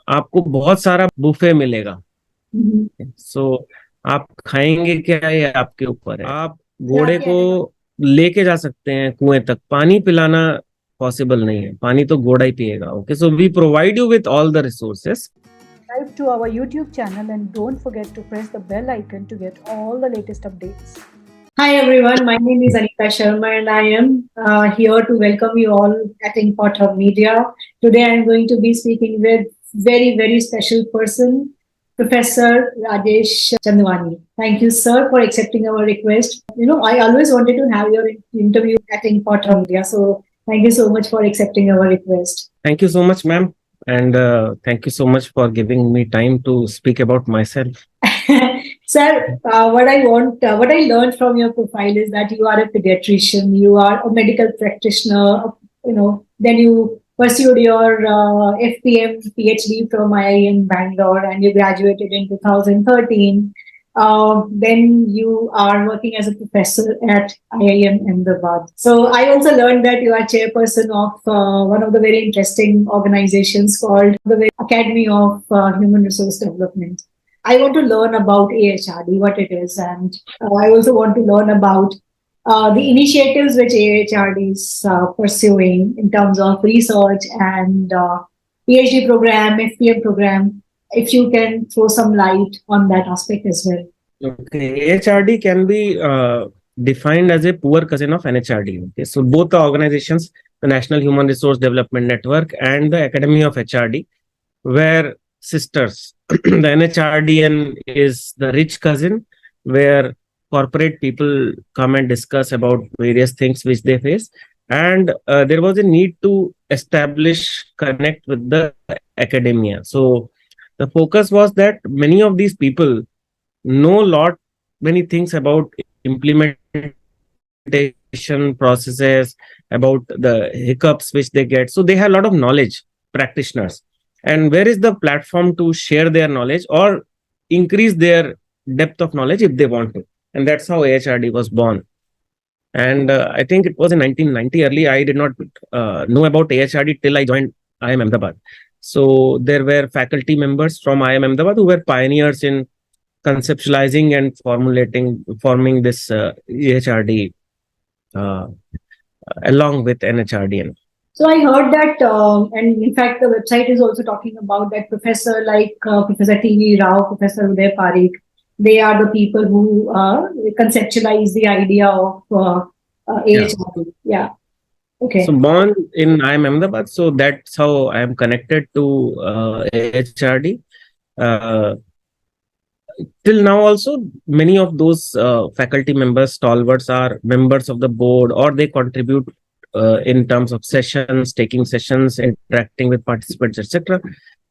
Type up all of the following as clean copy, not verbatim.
आपको बहुत सारा बुफे मिलेगा। Mhm. सो आप खाएंगे क्या, ये आपके ऊपर है। आप Yeah, घोड़े को लेके जा सकते हैं कुएं तक, पानी पिलाना पॉसिबल नहीं है, पानी तो घोड़ा ही पिएगा। Okay, so we provide you with all the resources. subscribe to our YouTube channel and don't forget to press the bell icon to get all the latest updates. Hi everyone, my name is Anika Sharma and I am here to welcome you all at Import Hub Media. Today I am going to be speaking with very special person, Professor Rajesh Chandwani. Thank you, sir, for accepting our request. You know, I always wanted to have your interview at Import Hub Media, so thank you so much for accepting our request. Thank you so much, ma'am. And thank you so much for giving me time to speak about myself. Sir, what I learned from your profile is that you are a pediatrician, you are a medical practitioner, then you pursued your FPM PhD from IIM Bangalore and you graduated in 2013. Then you are working as a professor at IIM Ahmedabad. So I also learned that you are chairperson of one of the very interesting organizations called the Academy of Human Resource Development. I want to learn about AHRD, what it is, and I also want to learn about the initiatives which AHRD is pursuing in terms of research and PhD program, FPM program. If you can throw some light on that aspect as well. Okay, AHRD can be defined as a poor cousin of NHRD. Okay, so both the organizations, the National Human Resource Development Network and the Academy of HRD, were sisters. The NHRDN is the rich cousin, where corporate people come and discuss about various things which they face. And there was a need to establish connect with the academia. So the focus was that many of these people know lot many things about implementation processes, about the hiccups which they get. So they have a lot of knowledge, practitioners. And where is the platform to share their knowledge or increase their depth of knowledge if they want to? And that's how AHRD was born. And I think it was in 1990 early. I did not know about AHRD till I joined IIM Ahmedabad. So there were faculty members from IIM Ahmedabad who were pioneers in conceptualizing and forming this AHRD uh, along with NHRDN. So I heard that, and in fact, the website is also talking about that professor like Professor T.V. Rao, Professor Uday Parikh, they are the people who conceptualize the idea of Yeah. AHRD. Yeah. Okay. So born in IIM Ahmedabad, so that's how I am connected to AHRD. Uh, Till now also, many of those faculty members, stalwarts, are members of the board, or they contribute in terms of sessions, taking sessions, interacting with participants, etc.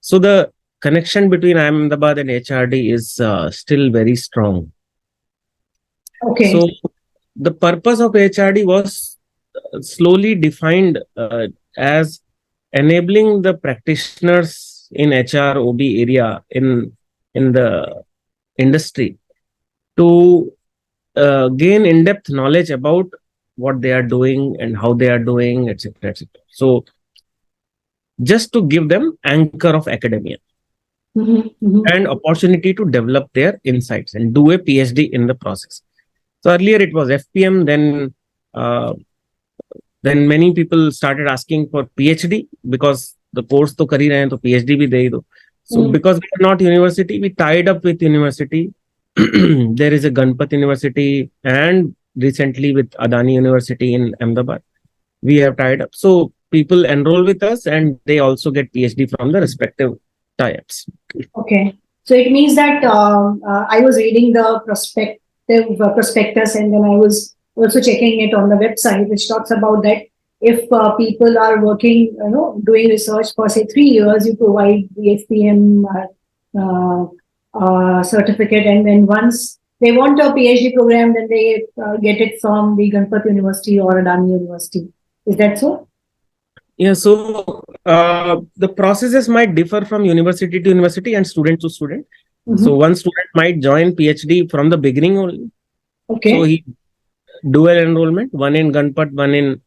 So the connection between IIM Ahmedabad and HRD is still very strong. Okay. So the purpose of HRD was slowly defined as enabling the practitioners in HR OB area in the industry to gain in-depth knowledge about what they are doing and how they are doing, etc., etc. So just to give them anchor of academia and opportunity to develop their insights and do a PhD in the process. So earlier it was FPM, then many people started asking for PhD because the course to kar hi rahe hain, to PhD bhi de do. So because we are not university, we tied up with university. There is a Ganpat University and recently with Adani University in Ahmedabad. We have tied up. So people enroll with us and they also get PhD from the respective tie-ups. Okay. So it means that I was reading the prospectus and then I was also checking it on the website, which talks about that if people are working, doing research for say 3 years, you provide the FPM certificate, and then once they want a PhD program, then they get it from the Ganpat University or Adani University. Is that so? Yeah, so the processes might differ from university to university and student to student. So one student might join PhD from the beginning only. Okay. So he dual enrollment, one in Ganpat, one in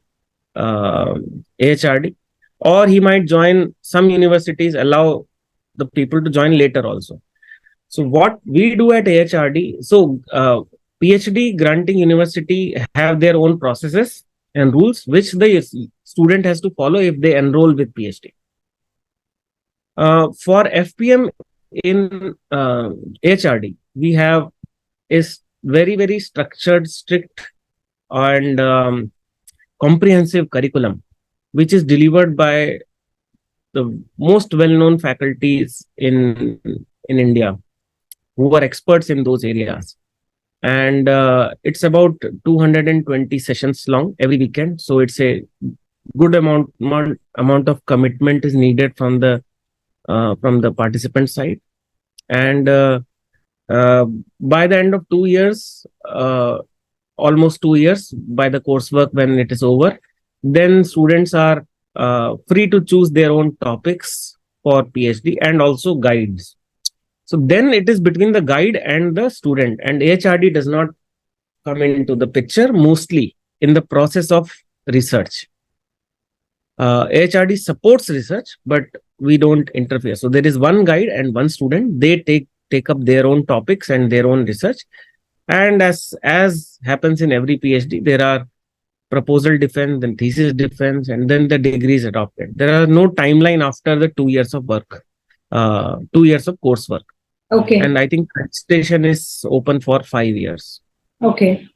AHRD, or he might join some universities allow the people to join later also. So what we do at AHRD, so PhD granting university have their own processes and rules which the student has to follow if they enroll with PhD. For FPM in AHRD, we have is very structured, strict, and comprehensive curriculum, which is delivered by the most well-known faculties in India who are experts in those areas. And it's about 220 sessions long every weekend. So it's a good amount of commitment is needed from the participant side. And by the end of 2 years, almost 2 years, by the coursework when it is over, then students are free to choose their own topics for PhD and also guides. So then it is between the guide and the student, and AHRD does not come into the picture mostly in the process of research. AHRD supports research, but we don't interfere. So there is one guide and one student. They take up their own topics and their own research. And as happens in every PhD, there are proposal defense, then thesis defense, and then the degree is adopted. There are no timeline after the 2 years of work, 2 years of coursework. Okay. And I think registration is open for 5 years. Okay.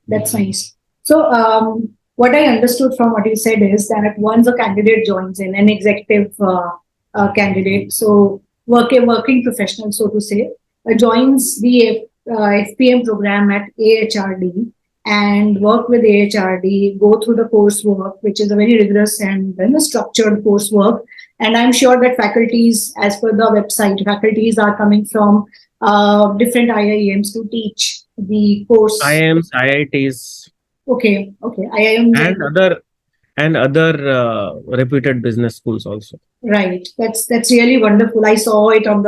That's nice. So, what I understood from what you said is that once a candidate joins in, an executive candidate, so working professional, so to say, joins the FPM program at AHRD and work with AHRD, go through the coursework, which is a very rigorous and structured coursework. And I'm sure that faculties, as per the website, faculties are coming from different IIMs to teach the course. IIMs, IITs. Okay. IIMs and other reputed business schools also. Right. That's really wonderful. I saw it on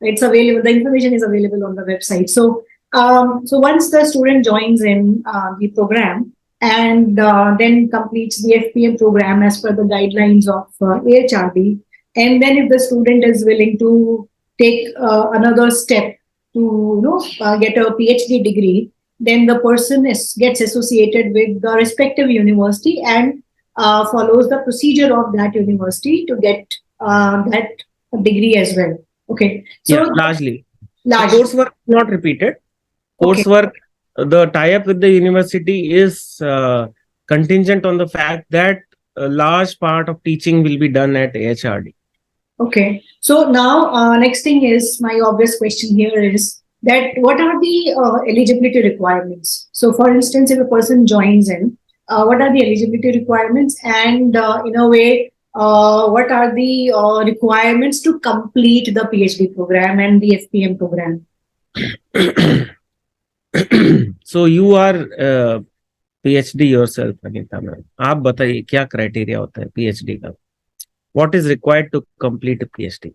it's available. The information is available on the website. So once the student joins in the program and then completes the FPM program as per the guidelines of AHRD, and then if the student is willing to take another step to get a PhD degree, then the person gets associated with the respective university and follows the procedure of that university to get that degree as well. Okay. So yeah, largely. The coursework not repeated. Coursework, the tie-up with the university is contingent on the fact that a large part of teaching will be done at AHRD. Okay. So now, next thing is, my obvious question here is that what are the eligibility requirements? So for instance, if a person joins in, what are the eligibility requirements? And in a way, what are the requirements to complete the PhD program and the FPM program? So you are PhD yourself, Anita ma'am. आप बताइए क्या criteria होता है PhD का? What is required to complete a PhD?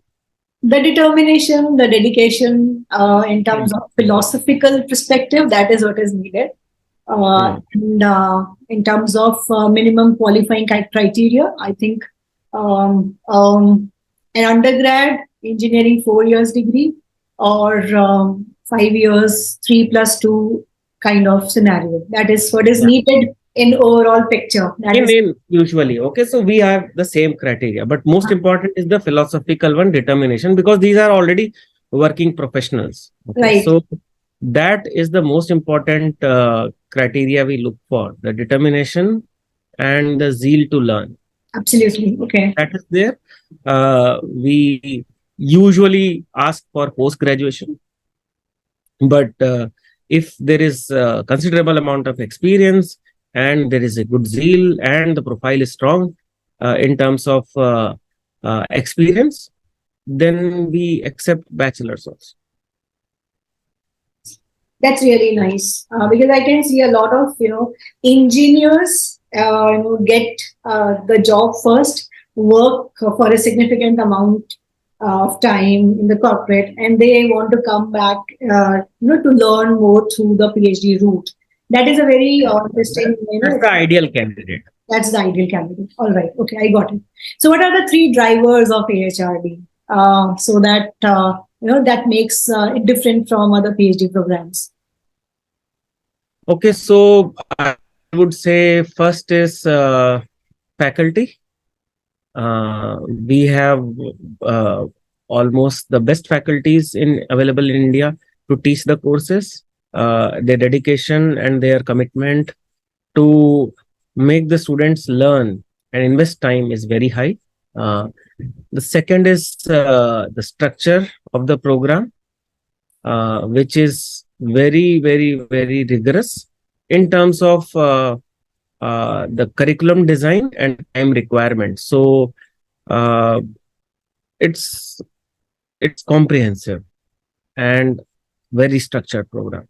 The determination, the dedication, in terms of philosophical perspective, that is what is needed. And in terms of minimum qualifying criteria, I think an undergrad engineering 4 years degree or 5 years 3+2 kind of scenario. That is what is needed in overall picture. Usually, okay. So we have the same criteria, but most important is the philosophical one, determination, because these are already working professionals. Okay? Right. So that is the most important criteria we look for: the determination and the zeal to learn. Absolutely. Okay. That is there. We usually ask for post-graduation, but if there is a considerable amount of experience and there is a good zeal and the profile is strong in terms of experience, then we accept bachelor's also. That's really nice because I can see a lot of engineers get the job first, work for a significant amount of time in the corporate, and they want to come back to learn more through the PhD route. That is a very interesting. That's the ideal candidate. That's the ideal candidate. All right. Okay, I got it. So, what are the 3 drivers of AHRD? so that that makes it different from other PhD programs? Okay, so I would say first is faculty. We have uh, almost the best faculties in available in India to teach the courses. Their dedication and their commitment to make the students learn and invest time is very high. Uh, the second is the structure of the program, which is very rigorous in terms of the curriculum design and time requirements. So uh, it's it's comprehensive and very structured program.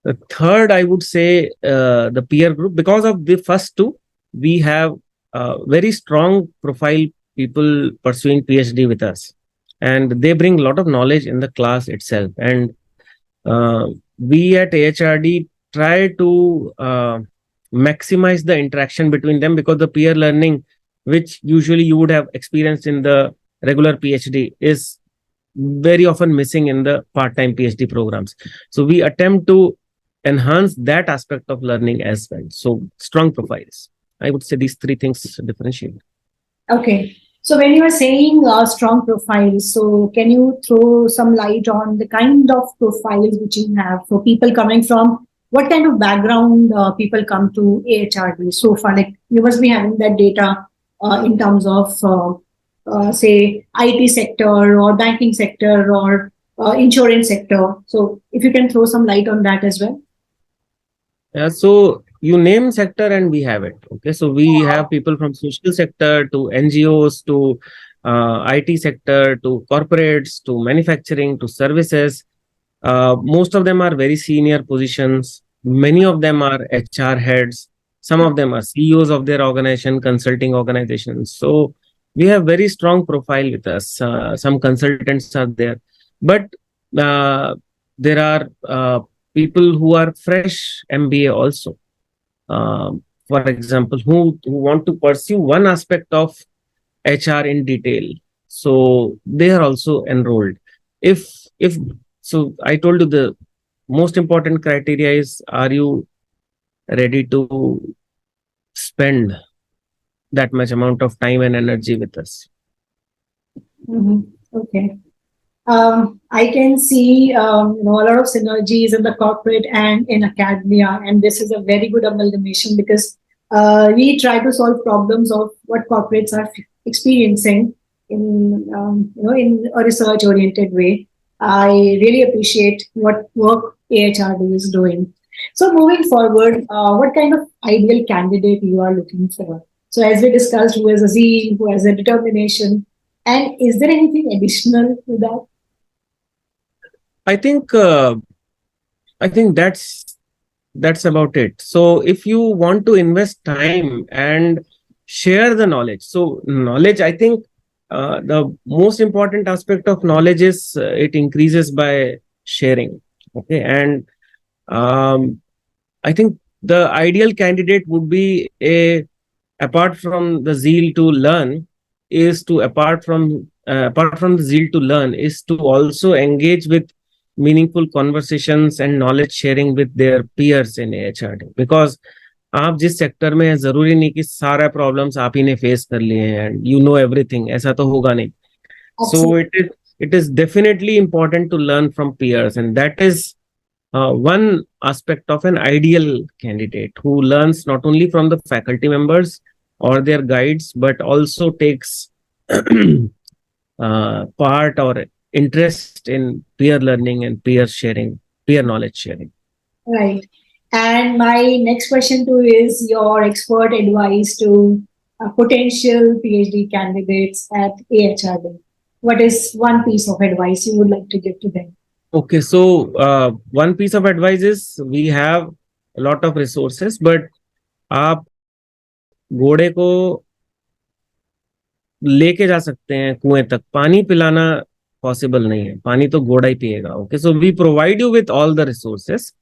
The third, I would say, the peer group. Because of the first two, we have very strong profile people pursuing PhD with us, and they bring a lot of knowledge in the class itself. And we at AHRD try to maximize the interaction between them, because the peer learning, which usually you would have experienced in the regular PhD, is very often missing in the part-time PhD programs. So we attempt to enhance that aspect of learning as well. So strong profiles. I would say these three things differentiate. Okay. So when you are saying strong profiles, so can you throw some light on the kind of profiles which you have for people coming from what kind of background people come to AHRD so far? Like you must be having that data in terms of say IT sector or banking sector or insurance sector. So if you can throw some light on that as well. Yeah, so you name sector and we have it. Okay, so we have people from social sector to NGOs to IT sector to corporates to manufacturing to services. Most of them are very senior positions. Many of them are HR heads. Some of them are CEOs of their organization, consulting organizations. So we have very strong profile with us. Some consultants are there, but there are people who are fresh MBA also. For example, who want to pursue one aspect of HR in detail. So they are also enrolled. If so, I told you the most important criteria is, are you ready to spend that much amount of time and energy with us? Okay. I can see a lot of synergies in the corporate and in academia, and this is a very good amalgamation because we try to solve problems of what corporates are experiencing in a research-oriented way. I really appreciate what work AHRD is doing. So moving forward, what kind of ideal candidate you are looking for? So as we discussed, who has a zeal, who has a determination, and is there anything additional to that? I think that's about it. So if you want to invest time and share the knowledge, so knowledge, I think the most important aspect of knowledge is it increases by sharing. Okay, and I think the ideal candidate would be apart from the zeal to learn, is to apart from the zeal to learn, is to also engage with meaningful conversations and knowledge sharing with their peers in AHRD. Because आप जिस sector में हैं, जरूरी नहीं कि सारा problems आप ही ने फेस कर लिए हैं एंड यू नो एवरीथिंग, ऐसा तो होगा नहीं. So it is definitely important to learn from peers, and that is one aspect of an ideal candidate who learns not only from the faculty members or their guides, but also takes part or interest in peer learning and peer sharing, peer knowledge sharing. Right. And my next question too is your expert advice to potential PhD candidates at AHRD. What is one piece of advice you would like to give to them? Okay, so one piece of advice is, we have a lot of resources, but आप घोड़े को लेके जा सकते हैं कुएं तक, पानी पिलाना पॉसिबल नहीं है, पानी तो घोड़ा ही पिएगा. Okay, so we provide you with all the resources.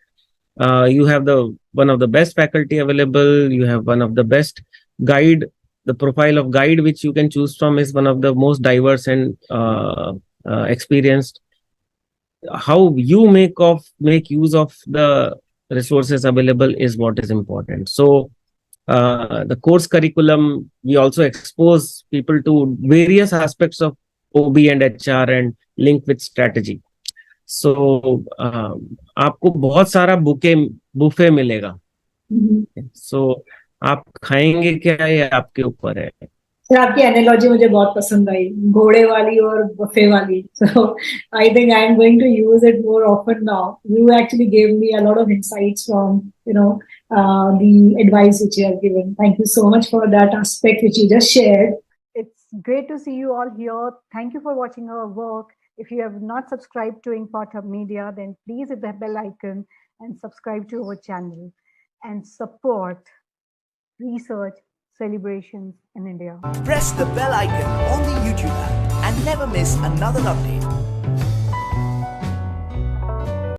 You have the one of the best faculty available, you have one of the best guide the profile of guide which you can choose from is one of the most diverse and experienced. How you make use of the resources available is what is important. So the course curriculum, we also expose people to various aspects of OB and HR and link with strategy. So आपको बहुत सारा buffet मिलेगा. So आप खाएंगे क्या ये आपके ऊपर है. सर आपकी एनालॉजी मुझे बहुत पसंद आई, घोड़े वाली और बफे वाली. So I think I am going to use it more often now. You actually gave me a lot of insights from the advice which you have given. Thank you so much for that aspect which you just shared. It's great to see you all here. Thank you for watching our work. If you have not subscribed to Inkpot Hub Media, then please hit the bell icon and subscribe to our channel and support research celebrations in India. Press the bell icon on the YouTube app and never miss another update.